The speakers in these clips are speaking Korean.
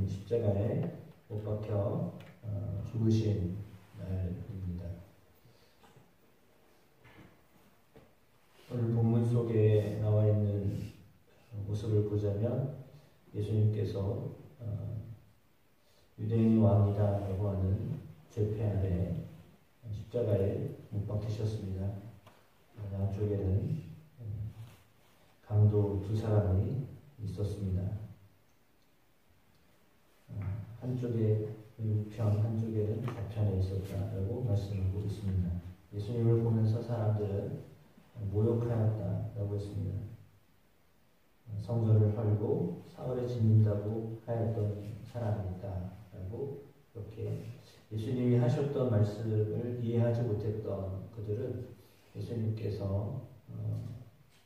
십자가에 못 박혀 죽으신 날입니다. 오늘 본문 속에 나와 있는 모습을 보자면 예수님께서 유대인의 왕이다라고 하는 죄패 아래 십자가에 못 박히셨습니다. 양쪽에는 강도 두 사람이 있었습니다. 한쪽에 우편, 한쪽에는 좌편에 있었다라고 말씀하고 있습니다. 예수님을 보면서 사람들은 모욕하였다라고 했습니다. 성전을 헐고 사흘에 짓는다고 하였던 사람이다라고 이렇게 예수님이 하셨던 말씀을 이해하지 못했던 그들은 예수님께서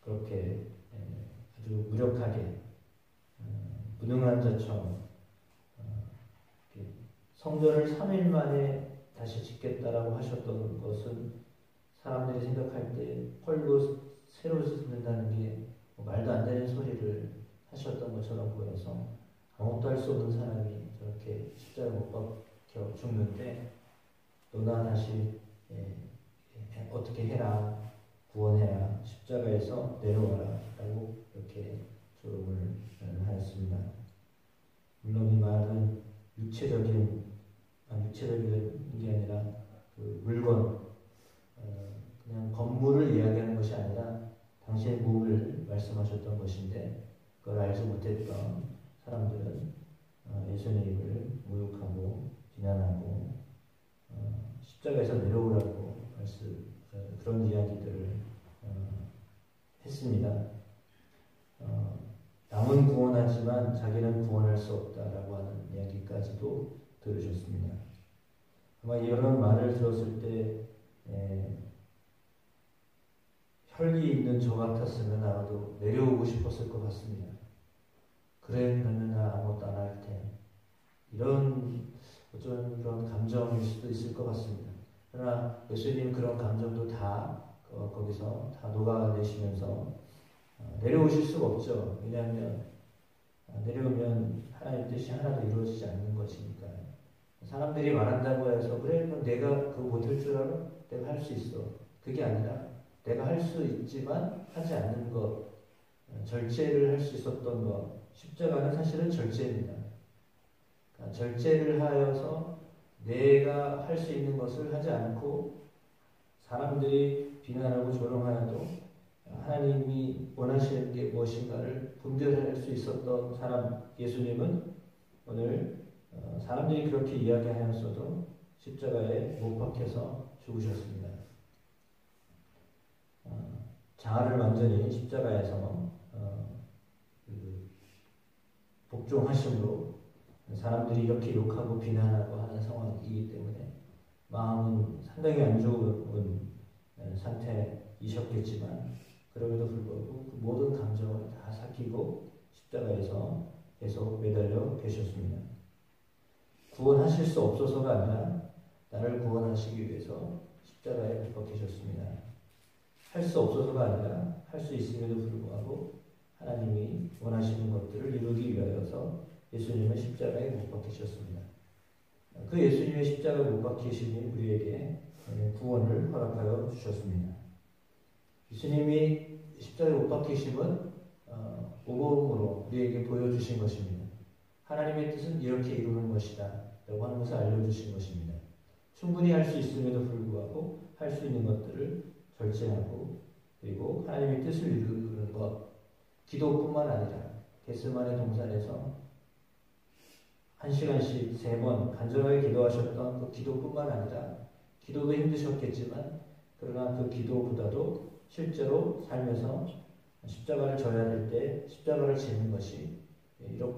그렇게 아주 무력하게 무능한 자처럼 성전을 3일 만에 다시 짓겠다라고 하셨던 것은 사람들이 생각할 때 헐고 새로 짓는다는 게 말도 안 되는 소리를 하셨던 것처럼 보여서 아무것도 할 수 없는 사람이 저렇게 십자가에 못 박혀 죽는데 너나 다시 어떻게 해라, 구원해라, 십자가에서 내려와라 라고 이렇게 조롱을 하였습니다. 물론 이 말은 육체적인 게 아니라 그 물건, 그냥 건물을 이야기하는 것이 아니라 당신의 몸을 말씀하셨던 것인데 그걸 알지 못했던 사람들은 예수님을 모욕하고 비난하고 십자가에서 내려오라고 그런 이야기들을 했습니다. 남은 구원하지만 자기는 구원할 수 없다라고 하는 이야기까지도 들으셨습니다. 아마 이런 말을 들었을 때 혈기 있는 저 같았으면 아마도 내려오고 싶었을 것 같습니다. 그래, 그러면 나 아무것도 안 할 테. 어쩌면 그런 감정일 수도 있을 것 같습니다. 그러나 예수님 그런 감정도 다 거기서 다 녹아내시면서 내려오실 수가 없죠. 왜냐하면 내려오면 하나님 뜻이 하나도 이루어지지 않는 것이니까요. 사람들이 말한다고 해서 그래, 그럼 내가 그거 못할 줄 알아? 내가 할 수 있어. 그게 아니라 내가 할 수 있지만 하지 않는 것, 절제를 할 수 있었던 것, 십자가는 사실은 절제입니다. 그러니까 절제를 하여서 내가 할 수 있는 것을 하지 않고 사람들이 비난하고 조롱하여도 하나님이 원하시는 게 무엇인가를 분별할 수 있었던 사람 예수님은 오늘 사람들이 그렇게 이야기하였어도 십자가에 못 박혀서 죽으셨습니다. 자아를 완전히 십자가에서 복종하심으로 사람들이 이렇게 욕하고 비난하고 하는 상황이기 때문에 마음은 상당히 안 좋은 상태이셨겠지만 그럼에도 불구하고 그 모든 감정을 다 삭히고 십자가에서 계속 매달려 계셨습니다. 구원하실 수 없어서가 아니라 나를 구원하시기 위해서 십자가에 못 박히셨습니다. 할 수 없어서가 아니라 할 수 있음에도 불구하고 하나님이 원하시는 것들을 이루기 위하여서 예수님의 십자가에 못 박히셨습니다. 그 예수님의 십자가에 못 박히심이 우리에게 구원을 허락하여 주셨습니다. 예수님이 십자가에 못 박히심은 오복음으로 우리에게 보여주신 것입니다. 하나님의 뜻은 이렇게 이루는 것이다 라고 하는 것을 알려주신 것입니다. 충분히 할 수 있음에도 불구하고 할 수 있는 것들을 절제하고 그리고 하나님의 뜻을 이루는 것, 기도뿐만 아니라 겟세마네 동산에서 1시간씩 3번 간절하게 기도하셨던 그 기도뿐만 아니라 기도도 힘드셨겠지만 그러나 그 기도보다도 실제로 삶에서 십자가를 져야 될 때 십자가를 지는 것이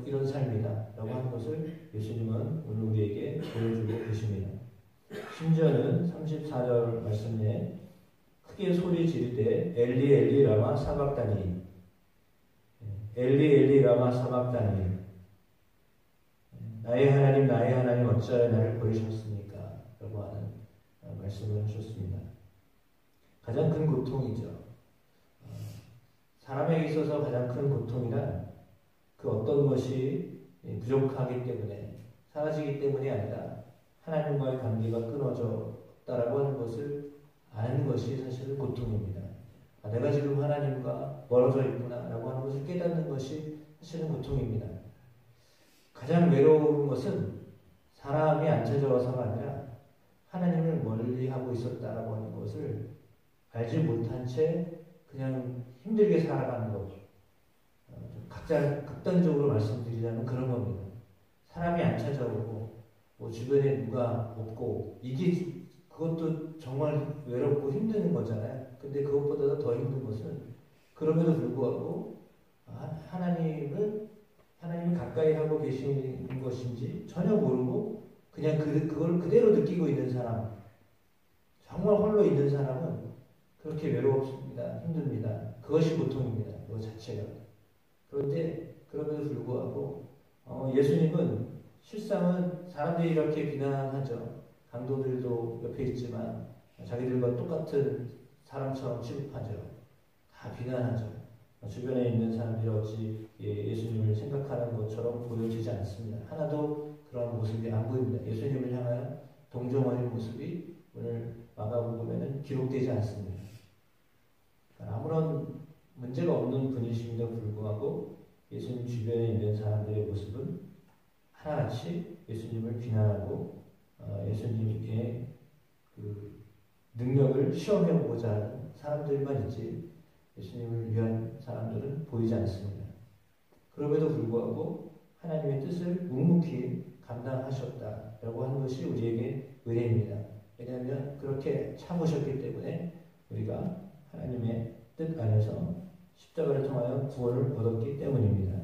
이런 삶이다 라고 하는 것을 예수님은 오늘 우리에게 보여주고 계십니다. 심지어는 34절 말씀에 크게 소리 지르되 엘리 엘리 라마 사박다니 엘리 엘리 라마 사박다니 나의 하나님 어찌하여 나를 버리셨습니까? 라고 하는 말씀을 하셨습니다. 가장 큰 고통이죠. 사람에게 있어서 가장 큰 고통이란 그 어떤 것이 부족하기 때문에 사라지기 때문이 아니라 하나님과의 관계가 끊어졌다라고 하는 것을 아는 것이 사실은 고통입니다. 내가 지금 하나님과 멀어져 있구나라고 하는 것을 깨닫는 것이 사실은 고통입니다. 가장 외로운 것은 사람이 안 찾아와서가 아니라 하나님을 멀리하고 있었다라고 하는 것을 알지 못한 채 그냥 힘들게 살아가는 것. 각자 극단적으로 말씀드리자면 그런 겁니다. 사람이 안 찾아오고 주변에 누가 없고 그것도 정말 외롭고 힘든 거잖아요. 근데 그것보다 더 힘든 것은 그럼에도 불구하고 하나님이 가까이 하고 계시는 것인지 전혀 모르고 그냥 그걸 그대로 느끼고 있는 사람, 정말 홀로 있는 사람은 그렇게 외롭습니다. 힘듭니다. 그것이 고통입니다. 그것 자체가. 그런데 그럼에도 불구하고 예수님은 실상은 사람들이 이렇게 비난하죠. 강도들도 옆에 있지만 자기들과 똑같은 사람처럼 취급하죠. 다 비난하죠. 주변에 있는 사람들이 어찌 예수님을 생각하는 것처럼 보여지지 않습니다. 하나도 그런 모습이 안 보입니다. 예수님을 향하여 동정하는 모습이 오늘 마가복음에는 기록되지 않습니다. 아무런 문제가 없는 분이심에도 불구하고 예수님 주변에 있는 사람들의 모습은 하나같이 예수님을 비난하고 예수님의 그 능력을 시험해보고자 하는 사람들만 있지 예수님을 위한 사람들은 보이지 않습니다. 그럼에도 불구하고 하나님의 뜻을 묵묵히 감당하셨다라고 하는 것이 우리에게 은혜입니다. 왜냐하면 그렇게 참으셨기 때문에 우리가 하나님의 뜻 안에서 십자가를 통하여 구원을 얻었기 때문입니다.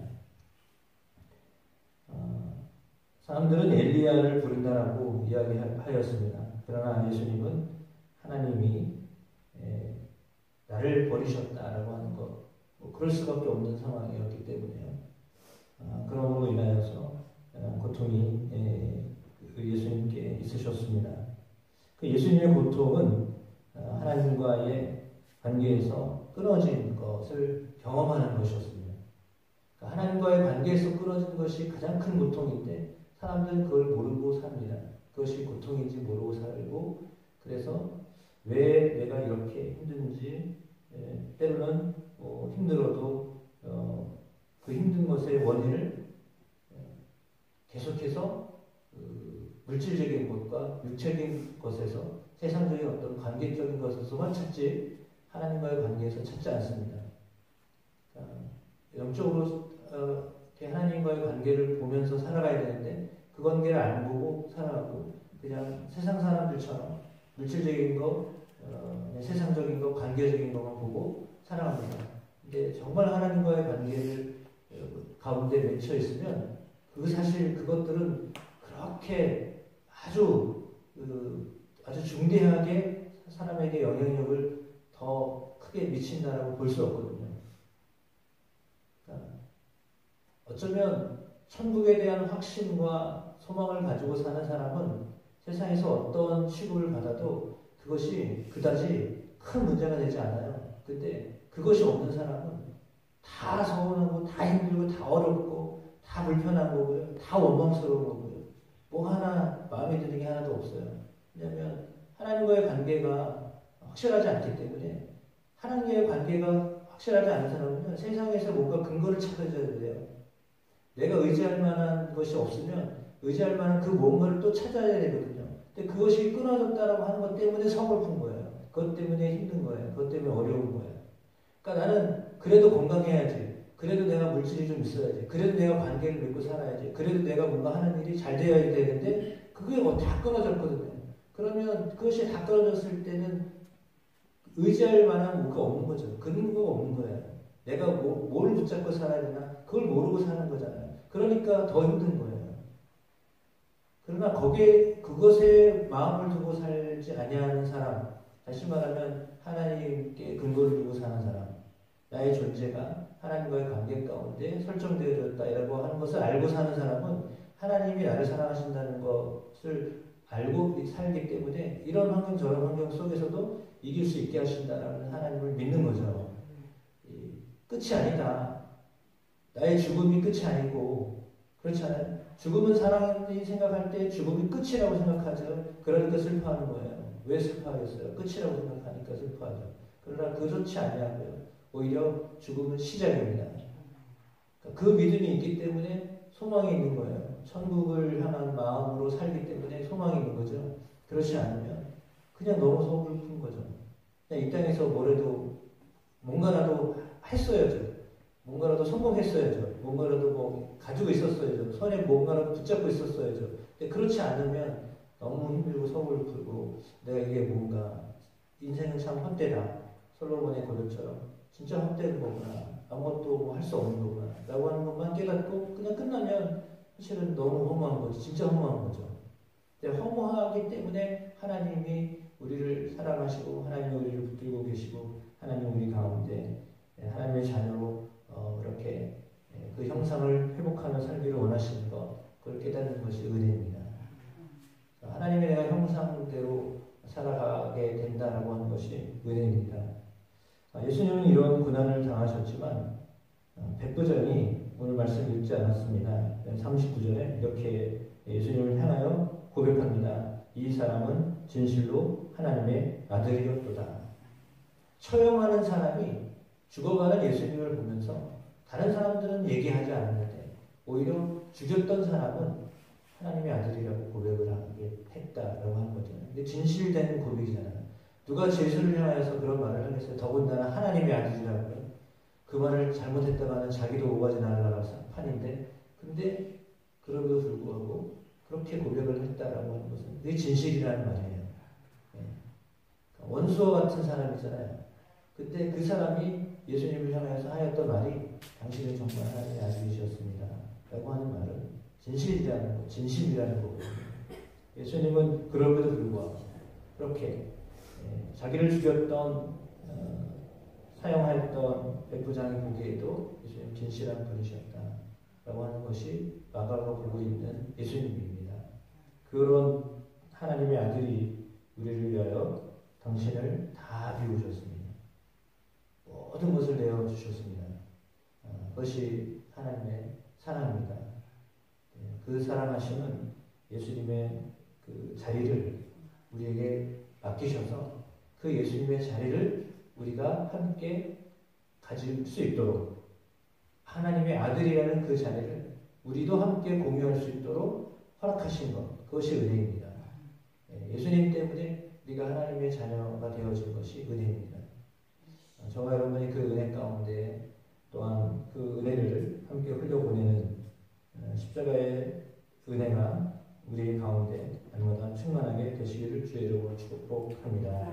사람들은 엘리야를 부른다라고 이야기하였습니다. 그러나 예수님은 하나님이 나를 버리셨다라고 하는 것, 그럴 수밖에 없는 상황이었기 때문에요. 그러므로 인하여서 고통이 예수님께 있으셨습니다. 그 예수님의 고통은 하나님과의 관계에서 끊어진 것을 경험하는 것이었습니다. 그러니까 하나님과의 관계에서 끊어진 것이 가장 큰 고통인데 사람들은 그걸 모르고 삽니다. 그것이 고통인지 모르고 살고 그래서 왜 내가 이렇게 힘든지 때로는 힘들어도 그 힘든 것의 원인을 계속해서 물질적인 것과 육체적인 것에서 세상적인 어떤 관계적인 것에서만 찾지 하나님과의 관계에서 찾지 않습니다. 영적으로 하나님과의 관계를 보면서 살아가야 되는데 그 관계를 안 보고 살아가고 그냥 세상 사람들처럼 물질적인 거, 세상적인 거, 관계적인 것만 보고 살아갑니다. 근데 정말 하나님과의 관계를 가운데 맺혀 있으면 사실 그것들은 그렇게 아주 중대하게 사람에게 영향력을 더 크게 미친다라고 볼 수 없거든요. 그러니까 어쩌면 천국에 대한 확신과 소망을 가지고 사는 사람은 세상에서 어떤 취급을 받아도 그것이 그다지 큰 문제가 되지 않아요. 근데 그것이 없는 사람은 다 서운하고 다 힘들고 다 어렵고 다 불편한 거고요. 다 원망스러운 거고요. 뭐 하나 마음에 드는 게 하나도 없어요. 왜냐하면 하나님과의 관계가 확실하지 않기 때문에 하나님과의 관계가 확실하지 않은 사람은 세상에서 뭔가 근거를 찾아줘야 돼요. 내가 의지할 만한 것이 없으면 의지할 만한 그 뭔가를 또 찾아야 되거든요. 근데 그것이 끊어졌다라고 하는 것 때문에 서글픈 거예요. 그것 때문에 힘든 거예요. 그것 때문에 어려운 거예요. 그러니까 나는 그래도 건강해야지. 그래도 내가 물질이 좀 있어야지. 그래도 내가 관계를 맺고 살아야지. 그래도 내가 뭔가 하는 일이 잘 되어야 되는데 그게 다 끊어졌거든요. 그러면 그것이 다 끊어졌을 때는 의지할 만한 뭔가 없는 거죠. 근거가 없는 거예요. 내가 뭘 붙잡고 살아야 되나? 그걸 모르고 사는 거잖아요. 그러니까 더 힘든 거예요. 그러나 그것에 마음을 두고 살지 아니하는 사람, 다시 말하면 하나님께 근거를 두고 사는 사람, 나의 존재가 하나님과의 관계 가운데 설정되어졌다라고 하는 것을 알고 사는 사람은 하나님이 나를 사랑하신다는 것을 알고 살기 때문에 이런 환경 저런 환경 속에서도 이길 수 있게 하신다라는 하나님을 믿는 거죠. 끝이 아니다. 나의 죽음이 끝이 아니고 그렇잖아요. 죽음은 사람이 생각할 때 죽음이 끝이라고 생각하죠. 그러니까 슬퍼하는 거예요. 왜 슬퍼하겠어요? 끝이라고 생각하니까 슬퍼하죠. 그러나 그렇지 아니하고요. 오히려 죽음은 시작입니다. 그 믿음이 있기 때문에 소망이 있는 거예요. 천국을 향한 마음으로 살기 때문에 소망이 있는 거죠. 그렇지 않으면 그냥 너무 서글픈 거죠. 그냥 이 땅에서 뭐래도 뭔가라도 했어야죠. 뭔가라도 성공했어야죠. 뭔가라도 뭐 가지고 있었어야죠. 손에 뭔가라도 붙잡고 있었어야죠. 근데 그렇지 않으면 너무 힘들고 서글프고 내가 이게 뭔가 인생은 참 헛되다. 솔로몬의 고백처럼 진짜 헛되는 거구나. 아무것도 할 수 없는 거구나. 라고 하는 것만 깨닫고 그냥 끝나면 사실은 너무 허무한 거죠. 진짜 허무한 거죠. 근데 허무하기 때문에 하나님이 우리를 사랑하시고 하나님이 우리를 붙들고 계시고 하나님 우리 가운데 하나님의 자녀로 이렇게 그 형상을 회복하며 살기를 원하시는 것, 그걸 깨닫는 것이 은혜입니다. 하나님의 내가 형상대로 살아가게 된다라고 하는 것이 은혜입니다. 예수님은 이런 고난을 당하셨지만 백부장이 오늘 말씀 읽지 않았습니다. 39절에 이렇게 예수님을 향하여 고백합니다. 이 사람은 진실로 하나님의 아들이었도다. 처형하는 사람이 죽어가는 예수님을 보면서 다른 사람들은 얘기하지 않는데 오히려 죽였던 사람은 하나님의 아들이라고 고백을 하게 했다라고 하는 거죠. 근데 진실된 고백이잖아요. 누가 예수를 향해서 그런 말을 하겠어요? 더군다나 하나님의 아들이라고요. 그 말을 잘못했다가는 자기도 오가지 날아갈 판인데, 근데 그럼에도 불구하고 그렇게 고백을 했다라고 하는 것은 그게 진실이라는 말이에요. 원수와 같은 사람이잖아요. 그때 그 사람이 예수님을 향해서 하였던 말이 당신은 정말 하나님의 아들이셨습니다. 라고 하는 말은 진실이라는 거거든요. 예수님은 그럼에도 불구하고 그렇게 자기를 죽였던 사용하였던 백부장이 보기에도 예수님 진실한 분이셨다. 라고 하는 것이 마가가 보고 있는 예수님입니다. 그런 하나님의 아들이 우리를 위하여 당신을 다 비우셨습니다. 모든 것을 내어주셨습니다. 그것이 하나님의 사랑입니다. 그 사랑하심은 예수님의 그 자리를 우리에게 맡기셔서 그 예수님의 자리를 우리가 함께 가질 수 있도록 하나님의 아들이라는 그 자리를 우리도 함께 공유할 수 있도록 허락하신 것, 그것이 은혜입니다. 예수님 때문에 우리가 하나님의 자녀가 되어진 것이 은혜입니다. 저와 여러분이 그 은혜 가운데 또한 그 은혜를 함께 흘려보내는 십자가의 은혜가 우리 가운데 날마다 충만하게 되시기를 주의 이름으로 축복합니다.